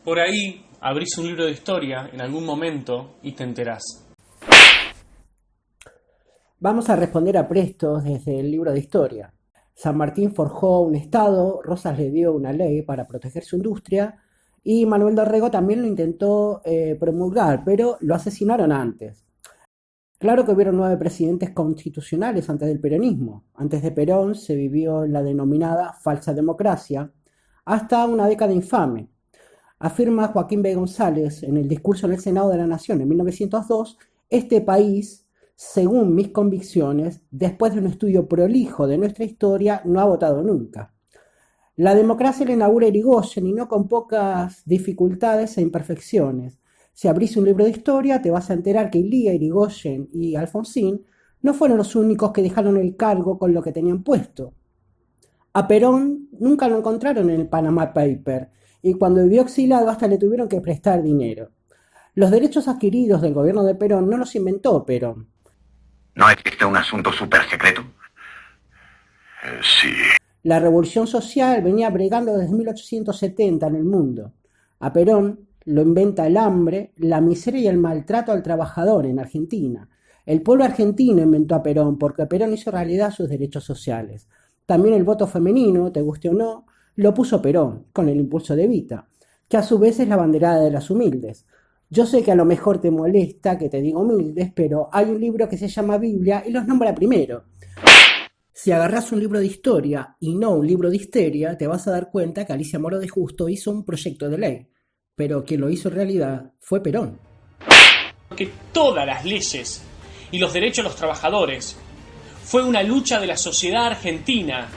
Por ahí abrís un libro de historia en algún momento y te enterás. Vamos a responder a Prestos desde el libro de historia. San Martín forjó un estado, Rosas le dio una ley para proteger su industria y Manuel Dorrego también lo intentó promulgar, pero lo asesinaron antes. Claro que hubieron 9 presidentes constitucionales antes del peronismo. Antes de Perón se vivió la denominada falsa democracia, hasta una década infame. Afirma Joaquín B. González en el discurso en el Senado de la Nación en 1902, este país, según mis convicciones, después de un estudio prolijo de nuestra historia, no ha votado nunca. La democracia la inaugura Irigoyen y no con pocas dificultades e imperfecciones. Si abrís un libro de historia, te vas a enterar que Ilía, Irigoyen y Alfonsín no fueron los únicos que dejaron el cargo con lo que tenían puesto. A Perón nunca lo encontraron en el Panama Paper y cuando vivió exilado hasta le tuvieron que prestar dinero. Los derechos adquiridos del gobierno de Perón no los inventó Perón. ¿No existe un asunto súper secreto? Sí. La revolución social venía bregando desde 1870 en el mundo. A Perón lo inventa el hambre, la miseria y el maltrato al trabajador en Argentina. El pueblo argentino inventó a Perón porque Perón hizo realidad sus derechos sociales. También el voto femenino, te guste o no, lo puso Perón, con el impulso de Evita, que a su vez es la banderada de las humildes. Yo sé que a lo mejor te molesta que te diga humildes, pero hay un libro que se llama Biblia y los nombra primero. Si agarrás un libro de historia y no un libro de histeria, te vas a dar cuenta que Alicia Moro de Justo hizo un proyecto de ley, pero quien lo hizo en realidad fue Perón. Porque todas las leyes y los derechos de los trabajadores fue una lucha de la sociedad argentina.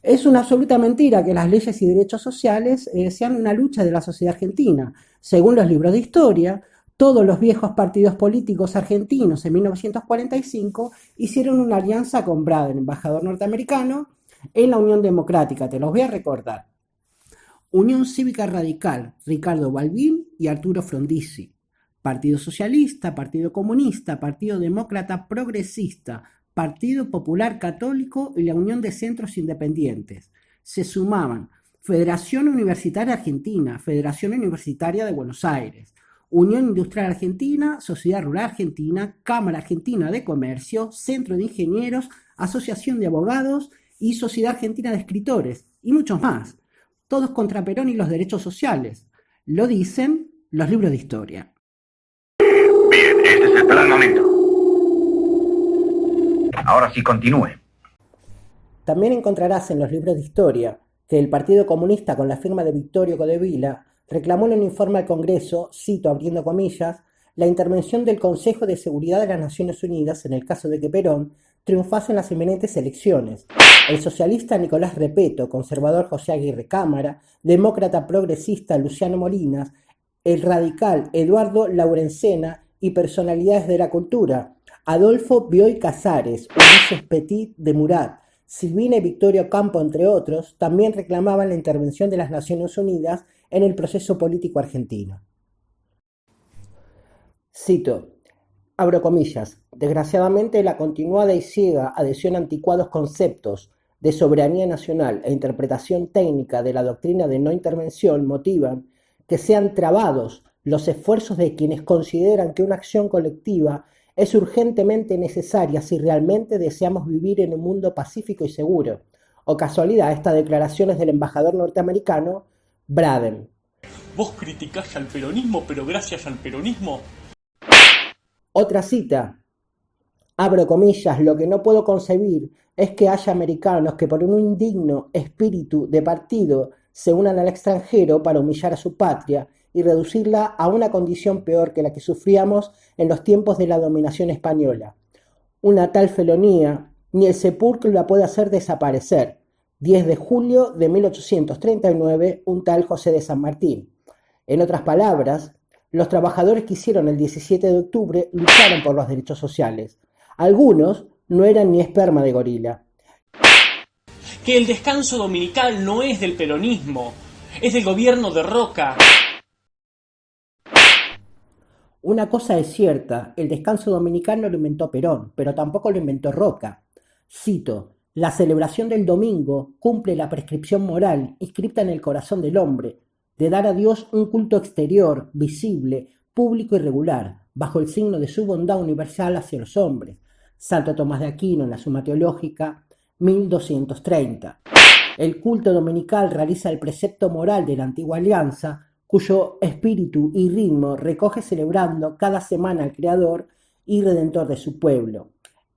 Es una absoluta mentira que las leyes y derechos sociales sean una lucha de la sociedad argentina. Según los libros de historia, todos los viejos partidos políticos argentinos en 1945 hicieron una alianza con Brad, el embajador norteamericano, en la Unión Democrática. Te los voy a recordar. Unión Cívica Radical, Ricardo Balbín y Arturo Frondizi. Partido Socialista, Partido Comunista, Partido Demócrata Progresista, Partido Popular Católico y la Unión de Centros Independientes. Se sumaban Federación Universitaria Argentina, Federación Universitaria de Buenos Aires, Unión Industrial Argentina, Sociedad Rural Argentina, Cámara Argentina de Comercio, Centro de Ingenieros, Asociación de Abogados y Sociedad Argentina de Escritores, y muchos más. Todos contra Perón y los derechos sociales. Lo dicen los libros de historia. Bien, este es el plan momento. Ahora sí, continúe. También encontrarás en los libros de historia que el Partido Comunista, con la firma de Victorio Codevila, reclamó en un informe al Congreso, cito abriendo comillas, la intervención del Consejo de Seguridad de las Naciones Unidas en el caso de que Perón triunfase en las inminentes elecciones. El socialista Nicolás Repetto, conservador José Aguirre Cámara, demócrata progresista Luciano Molinas, el radical Eduardo Laurencena y personalidades de la cultura, Adolfo Bioy Casares, Ulises Petit de Murat, Silvina y Victorio Campo, entre otros, también reclamaban la intervención de las Naciones Unidas en el proceso político argentino. Cito, abro comillas, desgraciadamente la continuada y ciega adhesión a anticuados conceptos de soberanía nacional e interpretación técnica de la doctrina de no intervención motivan que sean trabados los esfuerzos de quienes consideran que una acción colectiva es urgentemente necesaria si realmente deseamos vivir en un mundo pacífico y seguro. O casualidad, estas declaraciones del embajador norteamericano, Braden. Vos criticás al peronismo, pero gracias al peronismo. Otra cita, abro comillas, lo que no puedo concebir es que haya americanos que por un indigno espíritu de partido se unan al extranjero para humillar a su patria y reducirla a una condición peor que la que sufríamos en los tiempos de la dominación española. Una tal felonía ni el sepulcro la puede hacer desaparecer. 10 de julio de 1839, un tal José de San Martín. En otras palabras, los trabajadores que hicieron el 17 de octubre lucharon por los derechos sociales. Algunos no eran ni esperma de gorila. Que el descanso dominical no es del peronismo, es del gobierno de Roca. Una cosa es cierta, el descanso dominical no lo inventó Perón, pero tampoco lo inventó Roca. Cito, la celebración del domingo cumple la prescripción moral inscripta en el corazón del hombre, de dar a Dios un culto exterior, visible, público y regular, bajo el signo de su bondad universal hacia los hombres. Santo Tomás de Aquino en la Suma Teológica, 1230. El culto dominical realiza el precepto moral de la antigua alianza, cuyo espíritu y ritmo recoge celebrando cada semana al Creador y Redentor de su pueblo.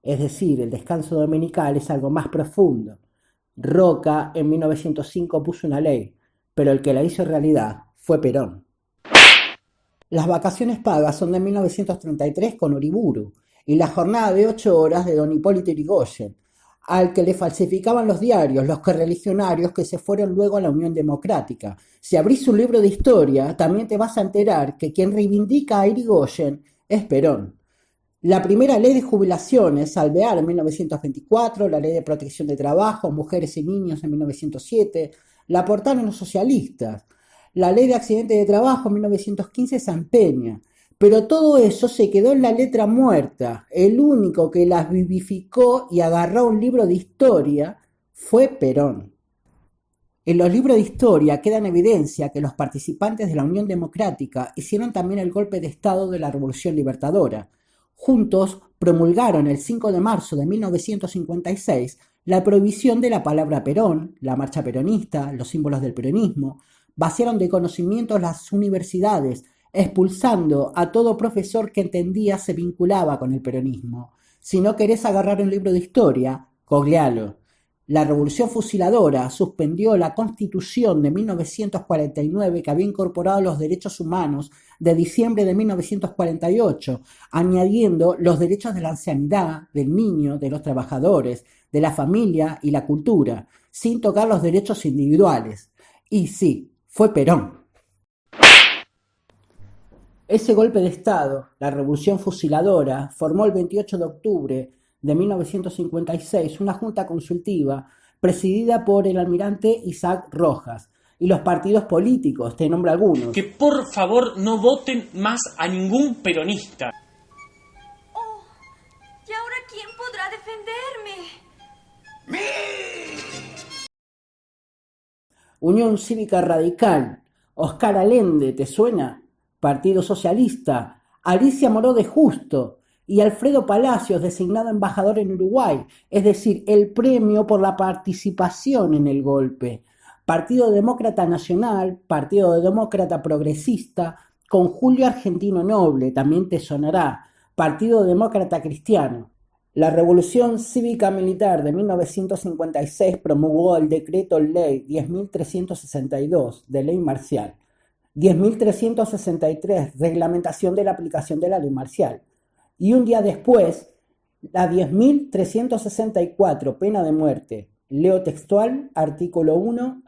Es decir, el descanso dominical es algo más profundo. Roca en 1905 puso una ley, pero el que la hizo realidad fue Perón. Las vacaciones pagas son de 1933 con Uriburu y la jornada de 8 horas de don Hipólito Yrigoyen, al que le falsificaban los diarios, los correligionarios que se fueron luego a la Unión Democrática. Si abrís un libro de historia, también te vas a enterar que quien reivindica a Yrigoyen es Perón. La primera ley de jubilaciones, Alvear en 1924, la ley de protección de trabajo, mujeres y niños en 1907, la aportaron los socialistas. La ley de accidentes de trabajo en 1915 San Peña. Pero todo eso se quedó en la letra muerta. El único que las vivificó y agarró un libro de historia fue Perón. En los libros de historia queda en evidencia que los participantes de la Unión Democrática hicieron también el golpe de Estado de la Revolución Libertadora. Juntos promulgaron el 5 de marzo de 1956 la prohibición de la palabra Perón, la marcha peronista, los símbolos del peronismo, vaciaron de conocimientos las universidades, expulsando a todo profesor que entendía se vinculaba con el peronismo. Si no querés agarrar un libro de historia, googlealo. La Revolución Fusiladora suspendió la Constitución de 1949 que había incorporado los derechos humanos de diciembre de 1948, añadiendo los derechos de la ancianidad, del niño, de los trabajadores, de la familia y la cultura, sin tocar los derechos individuales. Y sí, fue Perón. Ese golpe de Estado, la Revolución Fusiladora, formó el 28 de octubre de 1956 una junta consultiva presidida por el almirante Isaac Rojas y los partidos políticos, te nombro algunos. Que por favor no voten más a ningún peronista. Oh, ¿y ahora quién podrá defenderme? Unión Cívica Radical, Oscar Allende, ¿te suena? Partido Socialista, Alicia Moró de Justo y Alfredo Palacios, designado embajador en Uruguay, es decir, el premio por la participación en el golpe. Partido Demócrata Nacional, Partido Demócrata Progresista, con Julio Argentino Noble, también te sonará, Partido Demócrata Cristiano. La Revolución Cívica Militar de 1956 promulgó el Decreto Ley 10.362 de Ley Marcial. 10.363, reglamentación de la aplicación de la ley marcial. Y un día después, la 10.364, pena de muerte. Leo textual, artículo 1,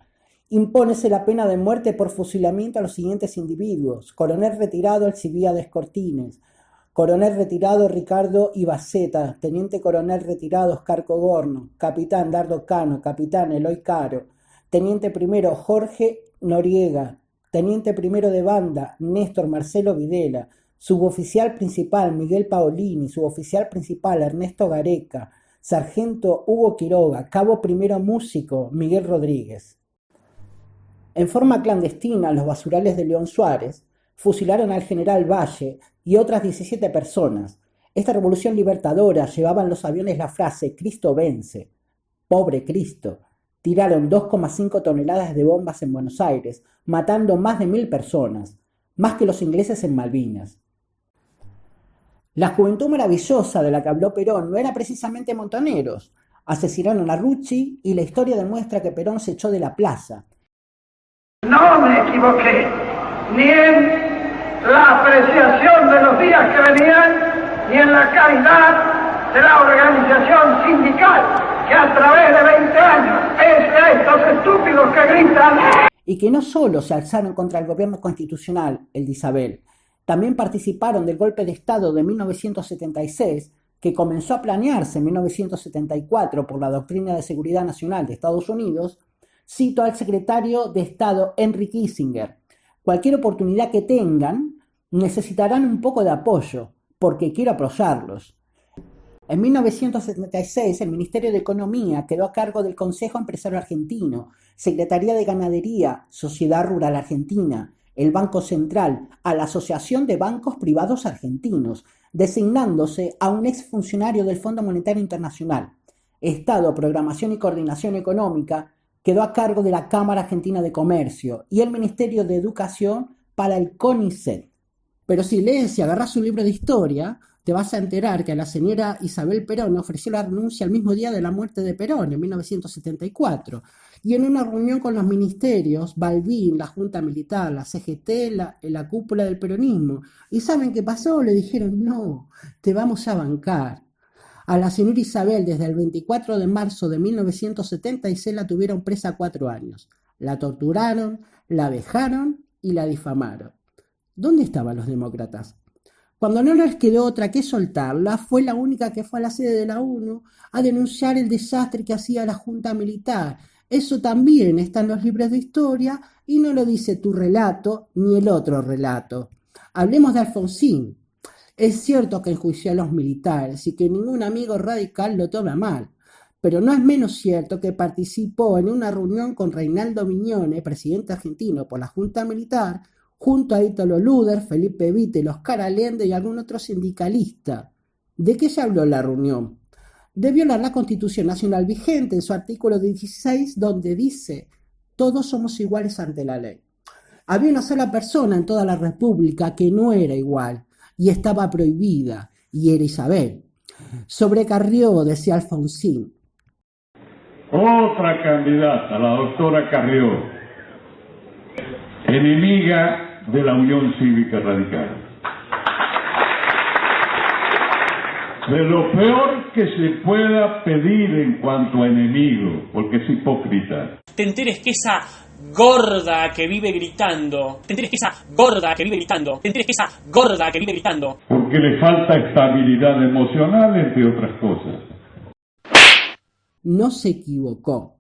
impónese la pena de muerte por fusilamiento a los siguientes individuos: coronel retirado Alcibiades Cortines, coronel retirado Ricardo Ibaceta, teniente coronel retirado Oscar Cogorno, capitán Dardo Cano, capitán Eloy Caro, teniente primero Jorge Noriega, teniente primero de banda Néstor Marcelo Videla, suboficial principal Miguel Paolini, suboficial principal Ernesto Gareca, sargento Hugo Quiroga, cabo primero músico Miguel Rodríguez. En forma clandestina, los basurales de León Suárez fusilaron al general Valle y otras 17 personas. Esta revolución libertadora llevaba en los aviones la frase «Cristo vence», «Pobre Cristo». Tiraron 2,5 toneladas de bombas en Buenos Aires, matando más de 1.000 personas, más que los ingleses en Malvinas. La juventud maravillosa de la que habló Perón no era precisamente montoneros. Asesinaron a Rucci y la historia demuestra que Perón se echó de la plaza. No me equivoqué, ni en la apreciación de los días que venían, ni en la calidad de la organización sindical que a través de 20 años, pese a estos estúpidos que gritan. Y que no solo se alzaron contra el gobierno constitucional, el de Isabel, también participaron del golpe de Estado de 1976, que comenzó a planearse en 1974 por la Doctrina de Seguridad Nacional de Estados Unidos. Cito al secretario de Estado Henry Kissinger: cualquier oportunidad que tengan, necesitarán un poco de apoyo, porque quiero apoyarlos. En 1976, el Ministerio de Economía quedó a cargo del Consejo Empresario Argentino, Secretaría de Ganadería, Sociedad Rural Argentina, el Banco Central, a la Asociación de Bancos Privados Argentinos, designándose a un exfuncionario del Fondo Monetario Internacional. Estado, Programación y Coordinación Económica quedó a cargo de la Cámara Argentina de Comercio y el Ministerio de Educación para el CONICET. Pero si lees y agarras un libro de historia, te vas a enterar que a la señora Isabel Perón ofreció la renuncia el mismo día de la muerte de Perón, en 1974. Y en una reunión con los ministerios, Balbín, la Junta Militar, la CGT, la cúpula del peronismo. ¿Y saben qué pasó? Le dijeron, no, te vamos a bancar. A la señora Isabel, desde el 24 de marzo de 1976, la tuvieron presa 4 años. La torturaron, la vejaron y la difamaron. ¿Dónde estaban los demócratas? Cuando no les quedó otra que soltarla, fue la única que fue a la sede de la ONU a denunciar el desastre que hacía la Junta Militar. Eso también está en los libros de historia y no lo dice tu relato ni el otro relato. Hablemos de Alfonsín. Es cierto que enjuició a los militares y que ningún amigo radical lo toma mal, pero no es menos cierto que participó en una reunión con Reinaldo Mignone, presidente argentino por la Junta Militar, junto a Ítalo Luder, Felipe Vittel, Oscar Allende y algún otro sindicalista. ¿De qué se habló en la reunión? De violar la Constitución Nacional vigente en su artículo 16, donde dice: todos somos iguales ante la ley. Había una sola persona en toda la República que no era igual, y estaba prohibida, y era Isabel. Sobre Carrió, decía Alfonsín. Otra candidata, la doctora Carrió, enemiga de la Unión Cívica Radical. De lo peor que se pueda pedir en cuanto a enemigo, porque es hipócrita. Te enteres que esa gorda que vive gritando, te enteres que esa gorda que vive gritando, te enteres que esa gorda que vive gritando. Porque le falta estabilidad emocional, entre otras cosas. No se equivocó.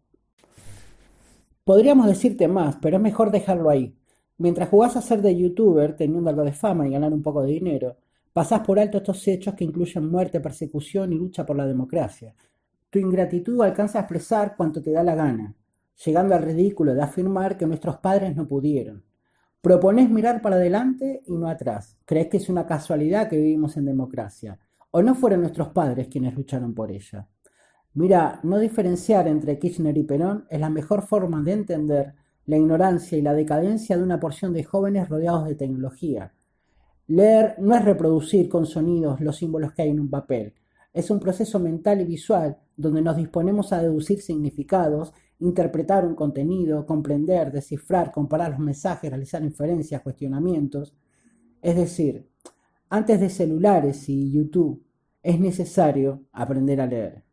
Podríamos decirte más, pero es mejor dejarlo ahí. Mientras jugás a ser de youtuber, teniendo algo de fama y ganar un poco de dinero, pasás por alto estos hechos que incluyen muerte, persecución y lucha por la democracia. Tu ingratitud alcanza a expresar cuanto te da la gana, llegando al ridículo de afirmar que nuestros padres no pudieron. Proponés mirar para adelante y no atrás. Crees que es una casualidad que vivimos en democracia. ¿O no fueron nuestros padres quienes lucharon por ella? Mira, no diferenciar entre Kirchner y Perón es la mejor forma de entender la ignorancia y la decadencia de una porción de jóvenes rodeados de tecnología. Leer no es reproducir con sonidos los símbolos que hay en un papel. Es un proceso mental y visual donde nos disponemos a deducir significados, interpretar un contenido, comprender, descifrar, comparar los mensajes, realizar inferencias, cuestionamientos. Es decir, antes de celulares y YouTube, es necesario aprender a leer.